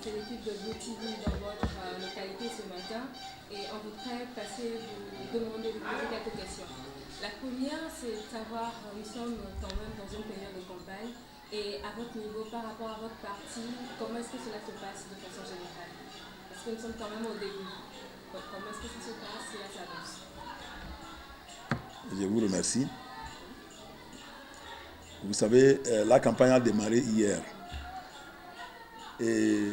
c'est l'équipe de Blue TV dans votre localité ce matin et on voudrait vous demander de poser quelques questions. La première, c'est de savoir, nous sommes quand même dans une période de campagne et à votre niveau, par rapport à votre parti, comment est-ce que cela se passe de façon générale? Parce que nous sommes quand même au début. Donc, comment est-ce que ça se passe et ça s'avance? Je vous remercie. Vous savez, la campagne a démarré hier. Et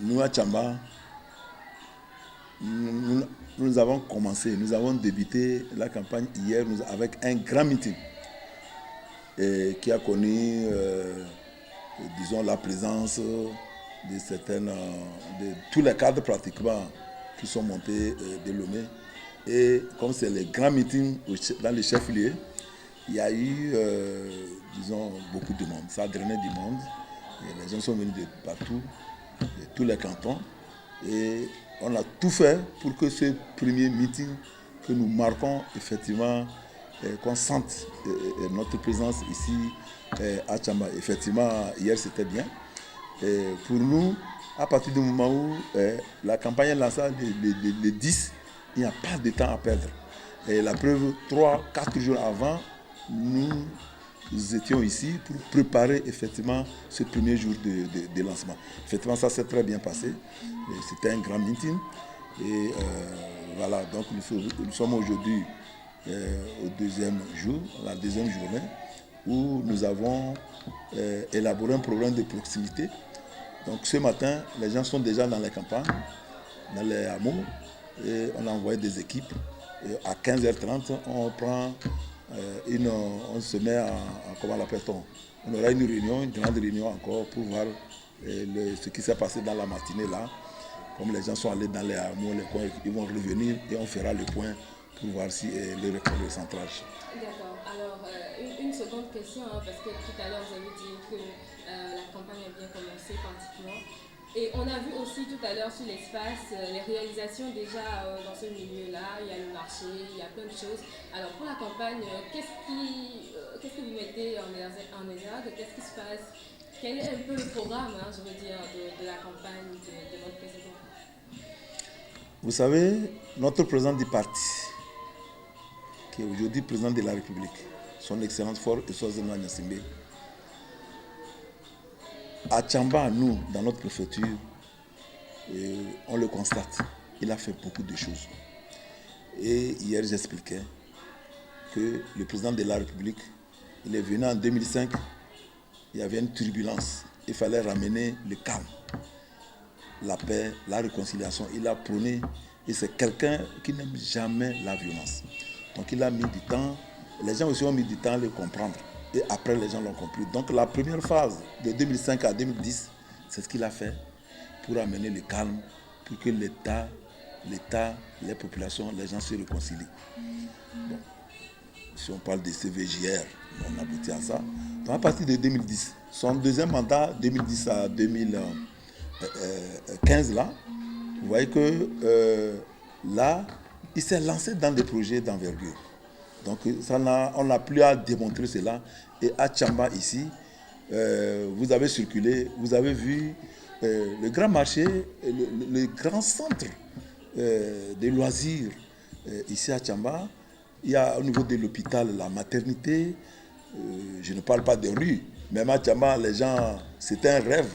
nous, à Tchamba, nous avons commencé, nous avons débuté la campagne hier avec un grand meeting qui a connu, disons, la présence de tous les cadres pratiquement qui sont montés de Lomé. Et comme c'est les grands meetings dans les chefs-lieux, il y a eu, disons, beaucoup de monde. Ça a drainé du monde. Et les gens sont venus de partout, de tous les cantons. Et on a tout fait pour que ce premier meeting que nous marquons, effectivement, qu'on sente notre présence ici à Tchamba. Effectivement, hier, c'était bien. Et pour nous, à partir du moment où la campagne est lancée le 10, il n'y a pas de temps à perdre. Et la preuve, 3-4 jours avant, nous étions ici pour préparer effectivement ce premier jour de lancement. Effectivement, ça s'est très bien passé. C'était un grand meeting. Et voilà, donc nous sommes aujourd'hui au deuxième jour, la deuxième journée, où nous avons élaboré un programme de proximité. Donc ce matin, les gens sont déjà dans les campagnes, dans les hameaux, et on a envoyé des équipes. Et à 15h30, on prend on se met comment l'appelle-t-on? On aura une réunion, une grande réunion encore pour voir ce qui s'est passé dans la matinée là. Comme les gens sont allés dans les hameaux, les coins, ils vont revenir et on fera le point pour voir si le recentrage. D'accord. Alors, une seconde question, hein, parce que tout à l'heure, vous avez dit que la campagne a bien commencé pratiquement. Et on a vu aussi tout à l'heure sur l'espace les réalisations déjà dans ce milieu-là. Il y a le marché, il y a plein de choses. Alors, pour la campagne, qu'est-ce que vous mettez en exergue? Qu'est-ce qui se passe? Quel est un peu le programme, hein, je veux dire, de la campagne de votre président? Vous savez, notre président du parti, qui est aujourd'hui président de la République, son Excellence Fort Eswazina Nyasimbe, à Tchamba, nous, dans notre préfecture, on le constate, il a fait beaucoup de choses. Et hier, j'expliquais que le président de la République, il est venu en 2005, il y avait une turbulence. Il fallait ramener le calme, la paix, la réconciliation. Il a prôné, et c'est quelqu'un qui n'aime jamais la violence. Donc il a mis du temps, les gens aussi ont mis du temps à le comprendre. Et après, les gens l'ont compris. Donc la première phase, de 2005 à 2010, c'est ce qu'il a fait pour amener le calme, pour que l'État, les populations, les gens se réconcilient. Bon. Si on parle de CVJR, on aboutit à ça. Donc à partir de 2010, son deuxième mandat, 2010 à 2015, là, vous voyez que là, il s'est lancé dans des projets d'envergure. Donc on n'a plus à démontrer cela. Et à Tchamba, ici, vous avez circulé, vous avez vu le grand marché, le grand centre de loisirs ici à Tchamba. Il y a au niveau de l'hôpital la maternité. Je ne parle pas des rues. Même à Tchamba, les gens, c'était un rêve.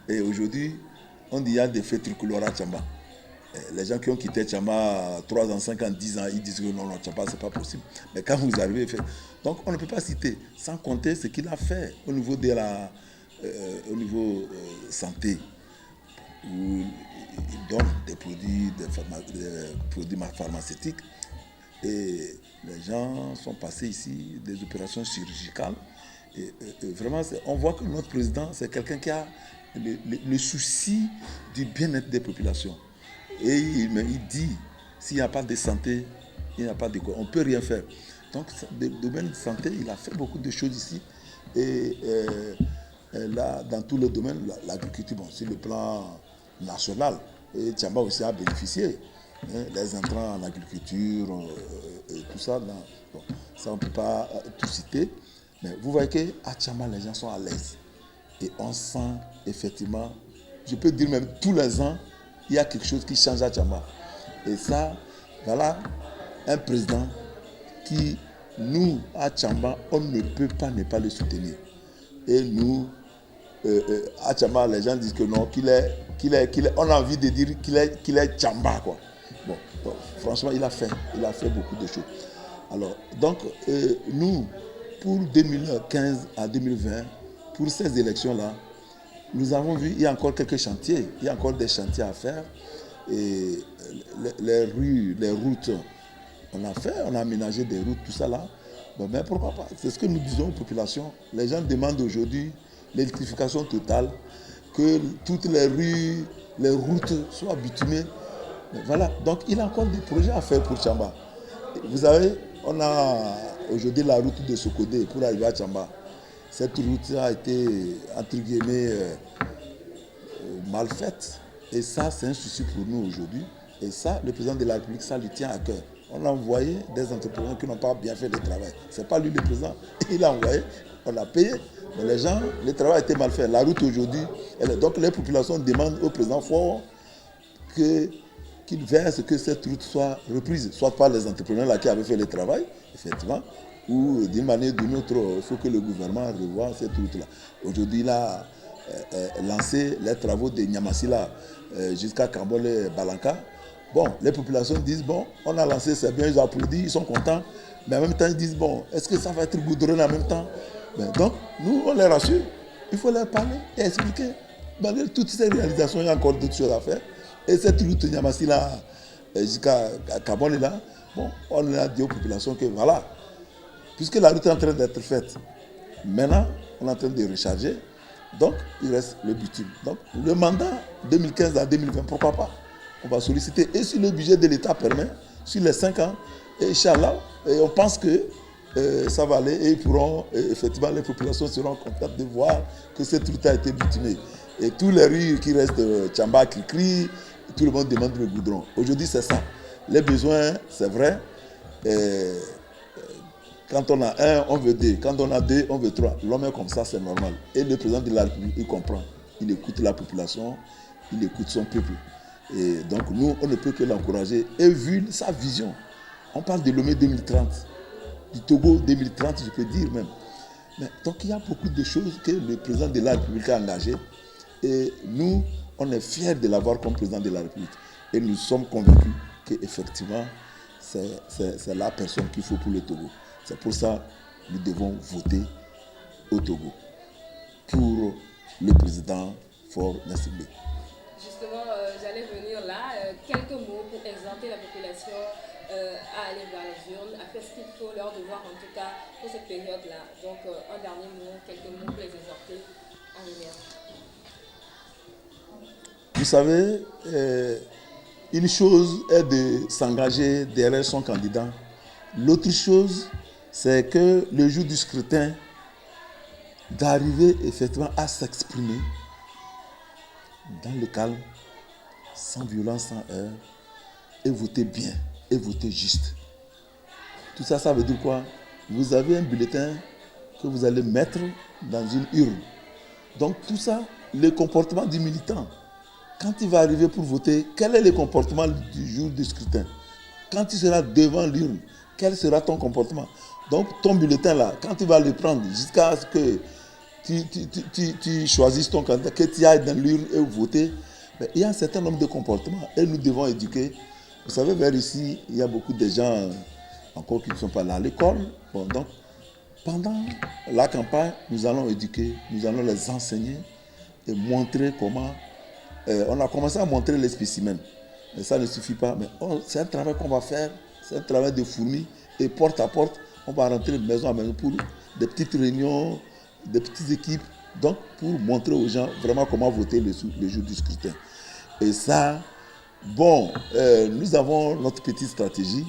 Et aujourd'hui, on dit qu'il y a des faits tricolores à Tchamba. Les gens qui ont quitté Tchamba 3 ans, 5 ans, 10 ans, ils disent que non, Tchamba, ce n'est pas possible. Mais quand vous arrivez, donc on ne peut pas citer, sans compter ce qu'il a fait au niveau de la santé, où il donne des produits pharmaceutiques. Et les gens sont passés ici, des opérations chirurgicales. Et vraiment, on voit que notre président, c'est quelqu'un qui a le souci du bien-être des populations. Et il dit, s'il n'y a pas de santé, il n'y a pas de quoi. On ne peut rien faire. Donc, le domaine de santé, il a fait beaucoup de choses ici. Et là, dans tout le domaine, l'agriculture, bon, sur le plan national, et Tchamba aussi a bénéficié. Les intrants en agriculture, et tout ça, bon, ça on ne peut pas tout citer. Mais vous voyez qu'à Tchamba, les gens sont à l'aise. Et on sent effectivement je peux dire même tous les ans, il y a quelque chose qui change à Tchamba. Et ça, voilà un président qui, nous, à Tchamba, on ne peut pas ne pas le soutenir. Et nous, à Tchamba, les gens disent que non, on a envie de dire qu'il est Tchamba, quoi. Bon, franchement, il a fait beaucoup de choses. Alors, donc, nous, pour 2015 à 2020, pour ces élections-là, nous avons vu, il y a encore quelques chantiers, il y a encore des chantiers à faire. Et les rues, les routes, on a aménagé des routes, tout ça là. Bon, mais pourquoi pas? C'est ce que nous disons aux populations. Les gens demandent aujourd'hui l'électrification totale, que toutes les rues, les routes soient bitumées. Mais voilà, donc il y a encore des projets à faire pour Tchamba. Vous savez, on a aujourd'hui la route de Sokodé pour arriver à Tchamba. Cette route a été, entre guillemets, mal faite. Et ça, c'est un souci pour nous aujourd'hui. Et ça, le président de la République, ça lui tient à cœur. On a envoyé des entrepreneurs qui n'ont pas bien fait le travail. Ce n'est pas lui le président. Il a envoyé, on a payé. Mais les gens, le travail a été mal fait. La route aujourd'hui, donc les populations demandent au président fort qu'il veille à ce que cette route soit reprise, soit par les entrepreneurs là qui avaient fait le travail, effectivement, ou d'une manière ou d'une autre, il faut que le gouvernement revoie cette route-là. Aujourd'hui, il a lancé les travaux de Niamassila jusqu'à Kambole-Balanka. Bon, les populations disent, bon, on a lancé, c'est bien, ils ont applaudi, ils sont contents, mais en même temps, ils disent, bon, est-ce que ça va être goudronné en même temps? Donc, nous, on les rassure, il faut leur parler et expliquer. Malgré toutes ces réalisations, il y a encore d'autres choses à faire. Et cette route Niamassila jusqu'à Kambole là, bon, on a dit aux populations que voilà, puisque la route est en train d'être faite, maintenant, on est en train de recharger, donc il reste le bitume. Donc, le mandat 2015 à 2020, pourquoi pas? On va solliciter, et si le budget de l'État permet, sur les 5 ans, et Inch'Allah, et on pense que ça va aller, et ils pourront, effectivement, les populations seront contentes de voir que cette route a été bitumée. Et tous les rues qui restent Tchamba, Krikri, tout le monde demande le goudron. Aujourd'hui, c'est ça. Les besoins, c'est vrai. Quand on a un, on veut deux. Quand on a deux, on veut trois. L'homme est comme ça, c'est normal. Et le président de la République, il comprend. Il écoute la population, il écoute son peuple. Et donc, nous, on ne peut que l'encourager. Et vu sa vision, on parle de Lomé 2030, du Togo 2030, je peux dire même. Mais, donc, il y a beaucoup de choses que le président de la République a engagées. Et nous, on est fiers de l'avoir comme président de la République. Et nous sommes convaincus qu'effectivement, c'est la personne qu'il faut pour le Togo. C'est pour ça que nous devons voter au Togo pour le président Faure Gnassingbé. Justement, j'allais venir là. Quelques mots pour exhorter la population à aller vers les urnes, à faire ce qu'il faut, leur devoir en tout cas pour cette période-là. Donc, un dernier mot, quelques mots pour les exhorter à venir. Vous savez, une chose est de s'engager derrière son candidat. L'autre chose, c'est que le jour du scrutin, d'arriver effectivement à s'exprimer dans le calme, sans violence, sans heurts, et voter bien, et voter juste. Tout ça, ça veut dire quoi? Vous avez un bulletin que vous allez mettre dans une urne. Donc tout ça, le comportement du militant, quand il va arriver pour voter, quel est le comportement du jour du scrutin? Quand tu seras devant l'urne, quel sera ton comportement? Donc ton bulletin là, quand tu vas le prendre jusqu'à ce que tu choisisses ton candidat, que tu ailles dans l'urne et voter, mais il y a un certain nombre de comportements et nous devons éduquer. Vous savez, vers ici, il y a beaucoup de gens encore qui ne sont pas là à l'école. Bon, donc, pendant la campagne, nous allons éduquer, nous allons les enseigner et montrer comment. On a commencé à montrer les spécimens, mais ça ne suffit pas. Mais c'est un travail qu'on va faire, c'est un travail de fourmi et porte à porte, on va rentrer de maison à maison pour des petites réunions, des petites équipes, donc pour montrer aux gens vraiment comment voter le jour du scrutin. Et ça, bon, nous avons notre petite stratégie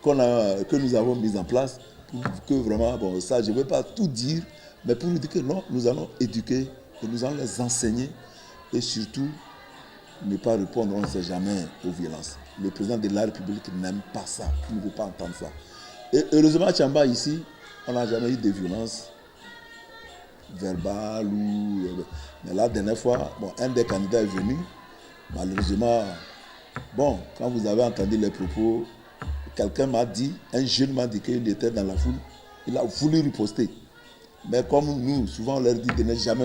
que nous avons mise en place pour que vraiment, bon, ça, je ne vais pas tout dire, mais pour nous dire que non, nous allons éduquer et nous allons les enseigner et surtout ne pas répondre, on ne sait jamais, aux violences. Le président de la République n'aime pas ça, il ne veut pas entendre ça. Et heureusement, à Tchamba, ici, on n'a jamais eu de violence. verbal. Mais la dernière fois, bon, un des candidats est venu. Malheureusement, bon, quand vous avez entendu les propos, quelqu'un m'a dit, un jeune m'a dit qu'il était dans la foule. Il a voulu riposter. Mais comme nous, souvent on leur dit de ne jamais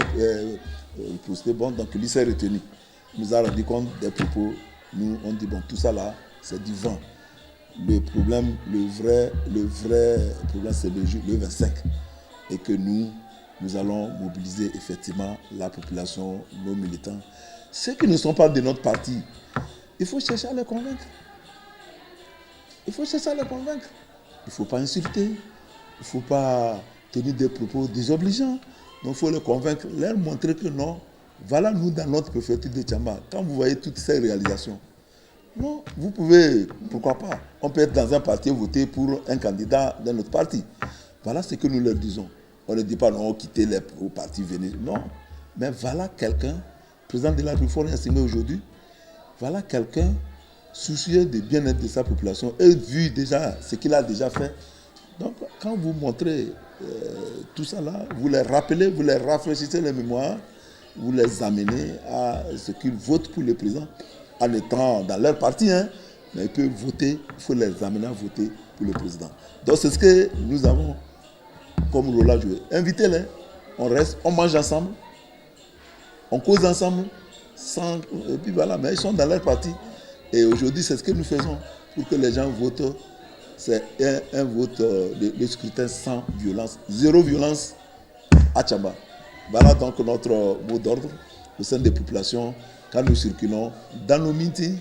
riposter, bon, donc lui s'est retenu. Il nous a rendu compte des propos. Nous, on dit, bon, tout ça là, c'est du vent. Le problème, le vrai problème, c'est le 25. Et que nous allons mobiliser effectivement la population, nos militants. Ceux qui ne sont pas de notre parti, il faut chercher à les convaincre. Il faut chercher à les convaincre. Il ne faut pas insulter. Il ne faut pas tenir des propos désobligeants. Donc il faut les convaincre, leur montrer que non, voilà nous dans notre préfecture de Tchamba. Quand vous voyez toutes ces réalisations, non, vous pouvez, pourquoi pas, on peut être dans un parti et voter pour un candidat dans notre parti. Voilà ce que nous leur disons. On ne dit pas non, quittez les partis, venez. Non, mais voilà quelqu'un, président de la République assigné aujourd'hui, voilà quelqu'un soucieux du bien-être de sa population et vu déjà ce qu'il a déjà fait. Donc, quand vous montrez tout ça là, vous les rappelez, vous les rafraîchissez les mémoires, vous les amenez à ce qu'ils votent pour le président en étant dans leur parti, hein, mais ils peuvent voter, il faut les amener à voter pour le président. Donc, c'est ce que nous avons comme rôle à jouer. Invitez-les, on reste, on mange ensemble, on cause ensemble, et puis voilà, mais ils sont dans leur parti. Et aujourd'hui, c'est ce que nous faisons pour que les gens votent. C'est un vote de scrutin sans violence, zéro violence à Tchamba. Voilà donc notre mot d'ordre au sein des populations quand nous circulons dans nos meetings,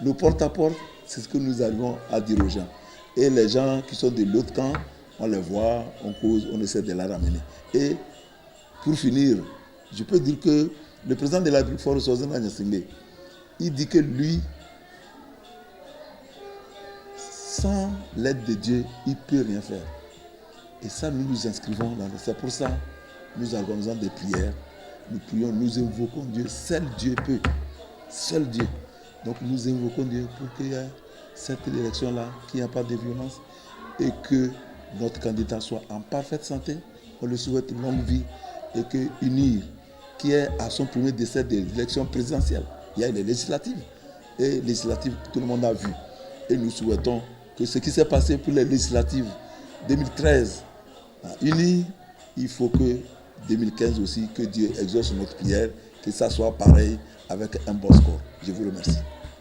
nos porte-à-porte, c'est ce que nous arrivons à dire aux gens. Et les gens qui sont de l'autre camp, on les voit, on cause, on essaie de les ramener. Et pour finir, je peux dire que le président de la République, Faure Sozana Gnassingbé, il dit que lui, sans l'aide de Dieu, il ne peut rien faire. Et ça, nous nous inscrivons dans le... C'est pour ça nous organisons des prières. Nous prions, nous invoquons Dieu. Seul Dieu peut. Seul Dieu. Donc nous invoquons Dieu pour qu'il y ait cette élection-là, qu'il n'y ait pas de violence et que notre candidat soit en parfaite santé. On lui souhaite une longue vie et que UNIR, qui est à son premier décès de l'élection présidentielle, il y a les législatives. Et les législatives, tout le monde a vu. Et nous souhaitons que ce qui s'est passé pour les législatives 2013 à UNIR, il faut que 2015 aussi, que Dieu exauce notre prière, que ça soit pareil avec un bon score. Je vous remercie.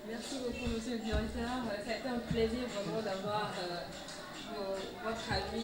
Merci beaucoup, monsieur le directeur. Ça a été un plaisir vraiment d'avoir votre avis.